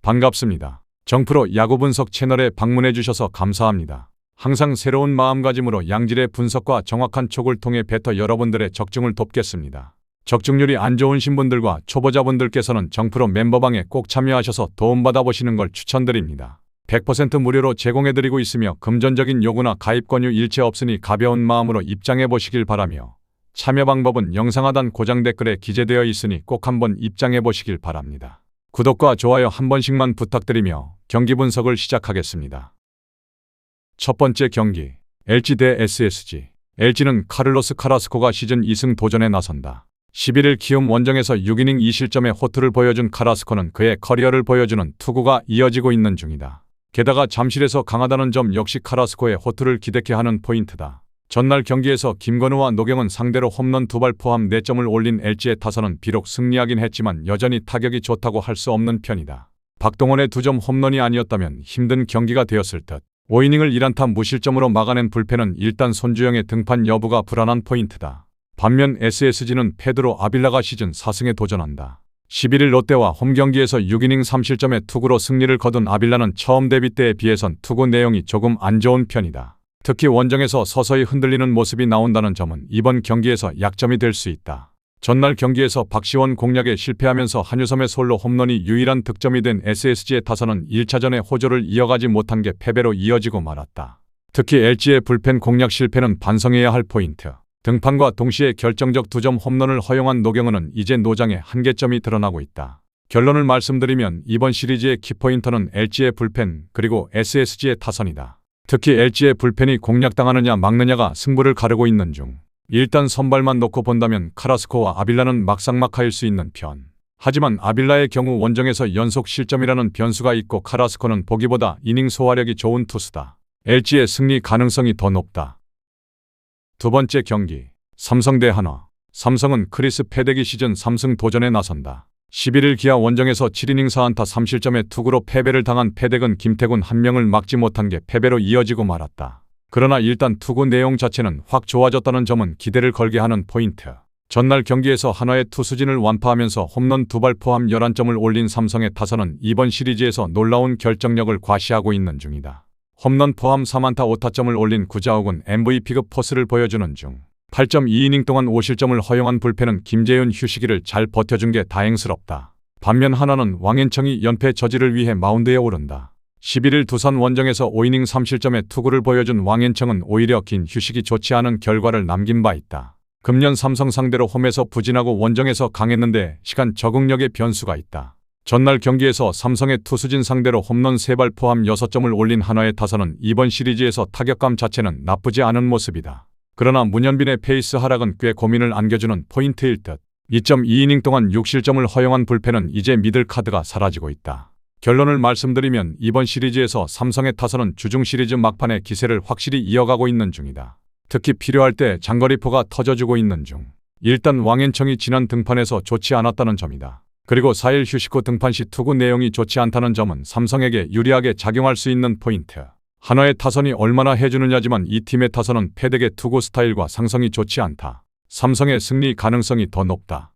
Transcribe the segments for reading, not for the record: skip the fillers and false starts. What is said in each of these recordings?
반갑습니다. 정프로 야구 분석 채널에 방문해 주셔서 감사합니다. 항상 새로운 마음가짐으로 양질의 분석과 정확한 촉을 통해 뱉어 여러분들의 적중을 돕겠습니다. 적중률이 안 좋으신 분들과 초보자분들께서는 정프로 멤버방에 꼭 참여하셔서 도움받아 보시는 걸 추천드립니다. 100% 무료로 제공해드리고 있으며 금전적인 요구나 가입 권유 일체 없으니 가벼운 마음으로 입장해 보시길 바라며 참여 방법은 영상 하단 고정 댓글에 기재되어 있으니 꼭 한번 입장해 보시길 바랍니다. 구독과 좋아요 한 번씩만 부탁드리며 경기 분석을 시작하겠습니다. 첫 번째 경기, LG 대 SSG. LG는 카를로스 카라스코가 시즌 2승 도전에 나선다. 11일 키움 원정에서 6이닝 2실점의 호투를 보여준 카라스코는 그의 커리어를 보여주는 투구가 이어지고 있는 중이다. 게다가 잠실에서 강하다는 점 역시 카라스코의 호투를 기대케 하는 포인트다. 전날 경기에서 김건우와 노경은 상대로 홈런 2발 포함 4점을 올린 LG의 타선은 비록 승리하긴 했지만 여전히 타격이 좋다고 할 수 없는 편이다. 박동원의 2점 홈런이 아니었다면 힘든 경기가 되었을 듯. 5이닝을 1안타 무실점으로 막아낸 불펜은 일단 손주영의 등판 여부가 불안한 포인트다. 반면 SSG는 페드로 아빌라가 시즌 4승에 도전한다. 11일 롯데와 홈경기에서 6이닝 3실점의 투구로 승리를 거둔 아빌라는 처음 데뷔 때에 비해선 투구 내용이 조금 안 좋은 편이다. 특히 원정에서 서서히 흔들리는 모습이 나온다는 점은 이번 경기에서 약점이 될 수 있다. 전날 경기에서 박시원 공략에 실패하면서 한유섬의 솔로 홈런이 유일한 득점이 된 SSG의 타선은 1차전에 호조를 이어가지 못한 게 패배로 이어지고 말았다. 특히 LG의 불펜 공략 실패는 반성해야 할 포인트. 등판과 동시에 결정적 2점 홈런을 허용한 노경은은 이제 노장의 한계점이 드러나고 있다. 결론을 말씀드리면 이번 시리즈의 키포인터는 LG의 불펜 그리고 SSG의 타선이다. 특히 LG의 불펜이 공략당하느냐 막느냐가 승부를 가르고 있는 중. 일단 선발만 놓고 본다면 카라스코와 아빌라는 막상막하일 수 있는 편. 하지만 아빌라의 경우 원정에서 연속 실점이라는 변수가 있고 카라스코는 보기보다 이닝 소화력이 좋은 투수다. LG의 승리 가능성이 더 높다. 두 번째 경기, 삼성 대 한화. 삼성은 크리스 패덱이 시즌 3승 도전에 나선다. 11일 기아 원정에서 7이닝 4안타 3실점의 투구로 패배를 당한 패덱은 김태군 한 명을 막지 못한 게 패배로 이어지고 말았다. 그러나 일단 투구 내용 자체는 확 좋아졌다는 점은 기대를 걸게 하는 포인트. 전날 경기에서 한화의 투수진을 완파하면서 홈런 2발 포함 11점을 올린 삼성의 타선은 이번 시리즈에서 놀라운 결정력을 과시하고 있는 중이다. 홈런 포함 3안타 5타점을 올린 구자욱은 MVP급 포스를 보여주는 중. 8.2이닝 동안 5실점을 허용한 불펜은 김재윤 휴식기를 잘 버텨준 게 다행스럽다. 반면 한화는 왕앤청이 연패 저지를 위해 마운드에 오른다. 11일 두산 원정에서 5이닝 3실점의 투구를 보여준 왕앤청은 오히려 긴 휴식이 좋지 않은 결과를 남긴 바 있다. 금년 삼성 상대로 홈에서 부진하고 원정에서 강했는데 시간 적응력의 변수가 있다. 전날 경기에서 삼성의 투수진 상대로 홈런 3발 포함 6점을 올린 한화의 타선은 이번 시리즈에서 타격감 자체는 나쁘지 않은 모습이다. 그러나 문현빈의 페이스 하락은 꽤 고민을 안겨주는 포인트일 듯. 2.2이닝 동안 6실점을 허용한 불펜은 이제 믿을 카드가 사라지고 있다. 결론을 말씀드리면 이번 시리즈에서 삼성의 타선은 주중 시리즈 막판의 기세를 확실히 이어가고 있는 중이다. 특히 필요할 때 장거리포가 터져주고 있는 중. 일단 왕앤청이 지난 등판에서 좋지 않았다는 점이다. 그리고 4일 휴식 후 등판 시 투구 내용이 좋지 않다는 점은 삼성에게 유리하게 작용할 수 있는 포인트. 한화의 타선이 얼마나 해주느냐지만 이 팀의 타선은 패덱의 투구 스타일과 상성이 좋지 않다. 삼성의 승리 가능성이 더 높다.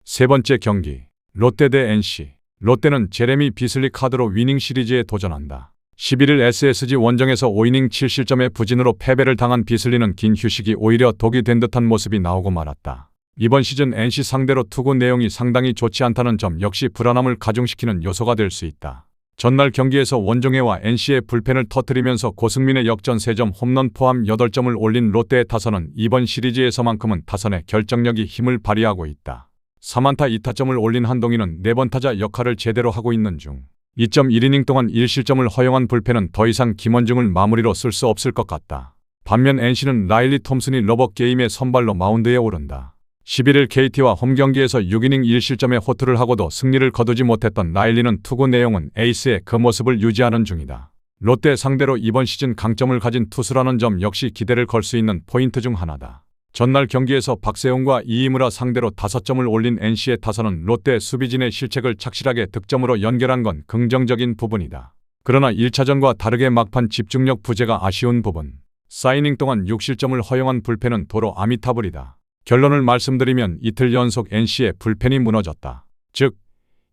세 번째 경기, 롯데 대 NC. 롯데는 제레미 비슬리 카드로 위닝 시리즈에 도전한다. 11일 SSG 원정에서 5이닝 7실점의 부진으로 패배를 당한 비슬리는 긴 휴식이 오히려 독이 된 듯한 모습이 나오고 말았다. 이번 시즌 NC 상대로 투구 내용이 상당히 좋지 않다는 점 역시 불안함을 가중시키는 요소가 될 수 있다. 전날 경기에서 원종혜와 NC의 불펜을 터뜨리면서 고승민의 역전 3점 홈런 포함 8점을 올린 롯데의 타선은 이번 시리즈에서만큼은 타선의 결정력이 힘을 발휘하고 있다. 3안타 2타점을 올린 한동희는 4번 타자 역할을 제대로 하고 있는 중. 2.1이닝 동안 1실점을 허용한 불펜은 더 이상 김원중을 마무리로 쓸 수 없을 것 같다. 반면 NC는 라일리 톰슨이 러버 게임의 선발로 마운드에 오른다. 11일 KT와 홈경기에서 6이닝 1실점의 호투를 하고도 승리를 거두지 못했던 라일리는 투구 내용은 에이스의 그 모습을 유지하는 중이다. 롯데 상대로 이번 시즌 강점을 가진 투수라는 점 역시 기대를 걸 수 있는 포인트 중 하나다. 전날 경기에서 박세웅과 이이무라 상대로 5점을 올린 NC의 타선은 롯데 수비진의 실책을 착실하게 득점으로 연결한 건 긍정적인 부분이다. 그러나 1차전과 다르게 막판 집중력 부재가 아쉬운 부분. 4이닝 동안 6실점을 허용한 불펜은 도로 아미타불이다. 결론을 말씀드리면 이틀 연속 NC의 불펜이 무너졌다. 즉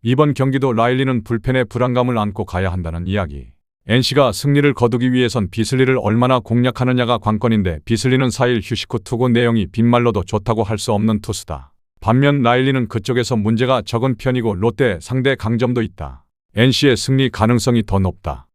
이번 경기도 라일리는 불펜에 불안감을 안고 가야 한다는 이야기. NC가 승리를 거두기 위해선 비슬리를 얼마나 공략하느냐가 관건인데 비슬리는 4일 휴식 후 투구 내용이 빈말로도 좋다고 할 수 없는 투수다. 반면 라일리는 그쪽에서 문제가 적은 편이고 롯데 상대 강점도 있다. NC의 승리 가능성이 더 높다.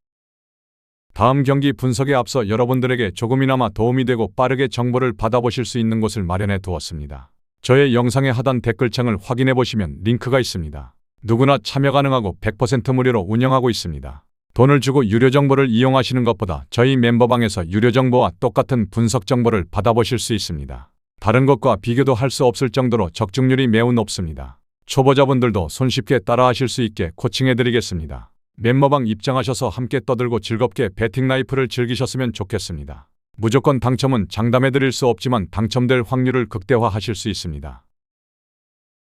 다음 경기 분석에 앞서 여러분들에게 조금이나마 도움이 되고 빠르게 정보를 받아보실 수 있는 곳을 마련해 두었습니다. 저의 영상의 하단 댓글창을 확인해 보시면 링크가 있습니다. 누구나 참여 가능하고 100% 무료로 운영하고 있습니다. 돈을 주고 유료 정보를 이용하시는 것보다 저희 멤버방에서 유료 정보와 똑같은 분석 정보를 받아보실 수 있습니다. 다른 것과 비교도 할 수 없을 정도로 적중률이 매우 높습니다. 초보자분들도 손쉽게 따라하실 수 있게 코칭해드리겠습니다. 멤버방 입장하셔서 함께 떠들고 즐겁게 배팅 라이프를 즐기셨으면 좋겠습니다. 무조건 당첨은 장담해드릴 수 없지만 당첨될 확률을 극대화하실 수 있습니다.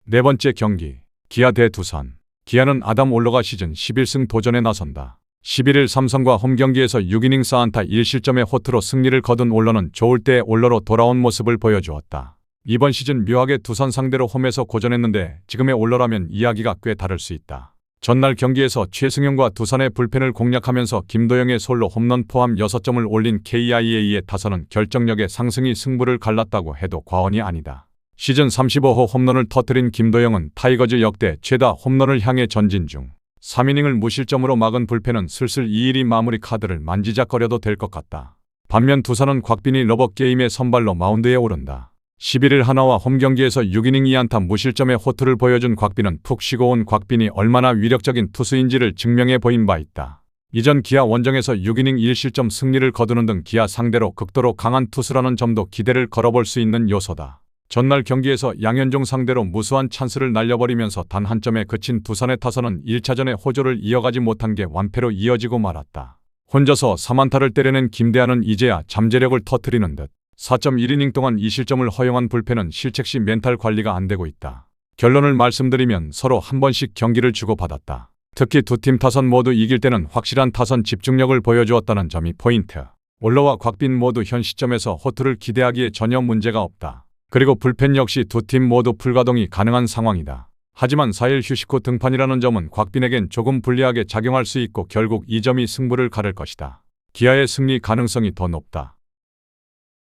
네 번째 경기, 기아 대 두산. 기아는 아담 올러가 시즌 11승 도전에 나선다. 11일 삼성과 홈경기에서 6이닝 4안타 1실점의 호투로 승리를 거둔 올러는 좋을 때의 올러로 돌아온 모습을 보여주었다. 이번 시즌 묘하게 두산 상대로 홈에서 고전했는데 지금의 올러라면 이야기가 꽤 다를 수 있다. 전날 경기에서 최승용과 두산의 불펜을 공략하면서 김도영의 솔로 홈런 포함 6점을 올린 KIA의 타선은 결정력의 상승이 승부를 갈랐다고 해도 과언이 아니다. 시즌 35호 홈런을 터뜨린 김도영은 타이거즈 역대 최다 홈런을 향해 전진 중. 3이닝을 무실점으로 막은 불펜은 슬슬 2-1위 마무리 카드를 만지작거려도 될 것 같다. 반면 두산은 곽빈이 러버게임의 선발로 마운드에 오른다. 11일 하나와 홈경기에서 6이닝 2안타 무실점의 호투를 보여준 곽빈은 푹 쉬고 온 곽빈이 얼마나 위력적인 투수인지를 증명해 보인 바 있다. 이전 기아 원정에서 6이닝 1실점 승리를 거두는 등 기아 상대로 극도로 강한 투수라는 점도 기대를 걸어볼 수 있는 요소다. 전날 경기에서 양현종 상대로 무수한 찬스를 날려버리면서 단 한 점에 그친 두산의 타선은 1차전의 호조를 이어가지 못한 게 완패로 이어지고 말았다. 혼자서 3안타를 때려낸 김대하는 이제야 잠재력을 터뜨리는 듯 4.1이닝 동안 2실점을 허용한 불펜은 실책 시 멘탈 관리가 안 되고 있다. 결론을 말씀드리면 서로 한 번씩 경기를 주고받았다. 특히 두 팀 타선 모두 이길 때는 확실한 타선 집중력을 보여주었다는 점이 포인트. 올러와 곽빈 모두 현 시점에서 호투를 기대하기에 전혀 문제가 없다. 그리고 불펜 역시 두 팀 모두 풀가동이 가능한 상황이다. 하지만 4일 휴식 후 등판이라는 점은 곽빈에겐 조금 불리하게 작용할 수 있고 결국 이 점이 승부를 가를 것이다. 기아의 승리 가능성이 더 높다.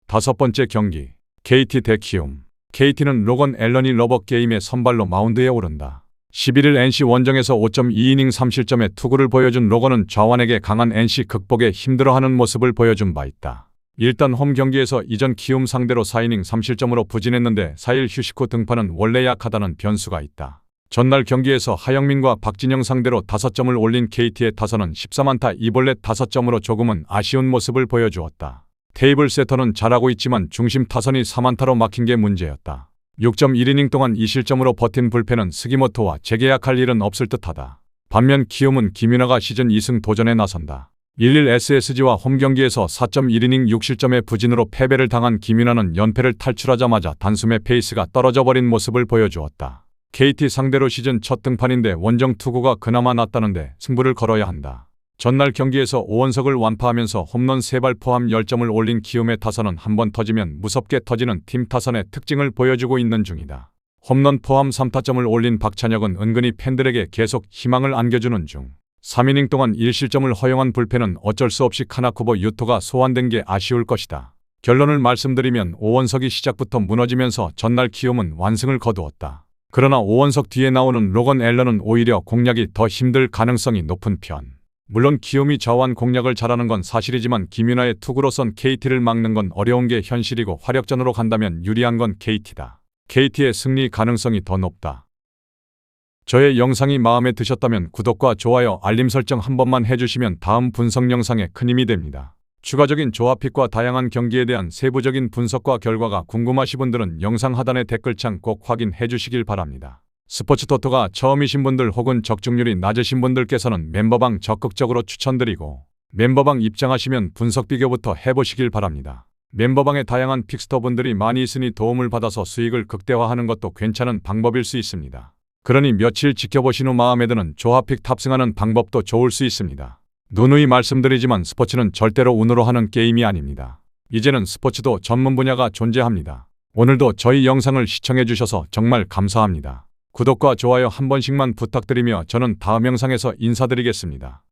다섯 번째 경기, KT 대 키움. KT는 로건 앨런이 러버게임의 선발로 마운드에 오른다. 11일 NC 원정에서 5.2이닝 3실점의 투구를 보여준 로건은 좌완에게 강한 NC 극복에 힘들어하는 모습을 보여준 바 있다. 일단 홈 경기에서 이전 키움 상대로 4이닝 3실점으로 부진했는데 4일 휴식 후 등판은 원래 약하다는 변수가 있다. 전날 경기에서 하영민과 박진영 상대로 5점을 올린 KT의 타선은 13안타 2볼넷 5점으로 조금은 아쉬운 모습을 보여주었다. 테이블 세터는 잘하고 있지만 중심 타선이 3안타로 막힌 게 문제였다. 6.1이닝 동안 2실점으로 버틴 불펜은 스기모토와 재계약할 일은 없을 듯하다. 반면 키움은 김윤아가 시즌 2승 도전에 나선다. 1-1 SSG와 홈경기에서 4.1이닝 6실점의 부진으로 패배를 당한 김윤아는 연패를 탈출하자마자 단숨에 페이스가 떨어져 버린 모습을 보여주었다. KT 상대로 시즌 첫 등판인데 원정 투구가 그나마 낫다는데 승부를 걸어야 한다. 전날 경기에서 5원석을 완파하면서 홈런 3발 포함 10점을 올린 키움의 타선은 한번 터지면 무섭게 터지는 팀 타선의 특징을 보여주고 있는 중이다. 홈런 포함 3타점을 올린 박찬혁은 은근히 팬들에게 계속 희망을 안겨주는 중. 3이닝 동안 1실점을 허용한 불펜은 어쩔 수 없이 카나쿠보 유토가 소환된 게 아쉬울 것이다. 결론을 말씀드리면 5원석이 시작부터 무너지면서 전날 키움은 완승을 거두었다. 그러나 5원석 뒤에 나오는 로건 앨런은 오히려 공략이 더 힘들 가능성이 높은 편. 물론 키움이 좌완 공략을 잘하는 건 사실이지만 김윤아의 투구로선 KT를 막는 건 어려운 게 현실이고 화력전으로 간다면 유리한 건 KT다. KT의 승리 가능성이 더 높다. 저의 영상이 마음에 드셨다면 구독과 좋아요, 알림 설정 한 번만 해주시면 다음 분석 영상에 큰 힘이 됩니다. 추가적인 조합픽과 다양한 경기에 대한 세부적인 분석과 결과가 궁금하신 분들은 영상 하단의 댓글창 꼭 확인해 주시길 바랍니다. 스포츠토토가 처음이신 분들 혹은 적중률이 낮으신 분들께서는 멤버방 적극적으로 추천드리고 멤버방 입장하시면 분석 비교부터 해보시길 바랍니다. 멤버방에 다양한 픽스터 분들이 많이 있으니 도움을 받아서 수익을 극대화하는 것도 괜찮은 방법일 수 있습니다. 그러니 며칠 지켜보신 후 마음에 드는 조합픽 탑승하는 방법도 좋을 수 있습니다. 누누이 말씀드리지만 스포츠는 절대로 운으로 하는 게임이 아닙니다. 이제는 스포츠도 전문 분야가 존재합니다. 오늘도 저희 영상을 시청해 주셔서 정말 감사합니다. 구독과 좋아요 한 번씩만 부탁드리며 저는 다음 영상에서 인사드리겠습니다.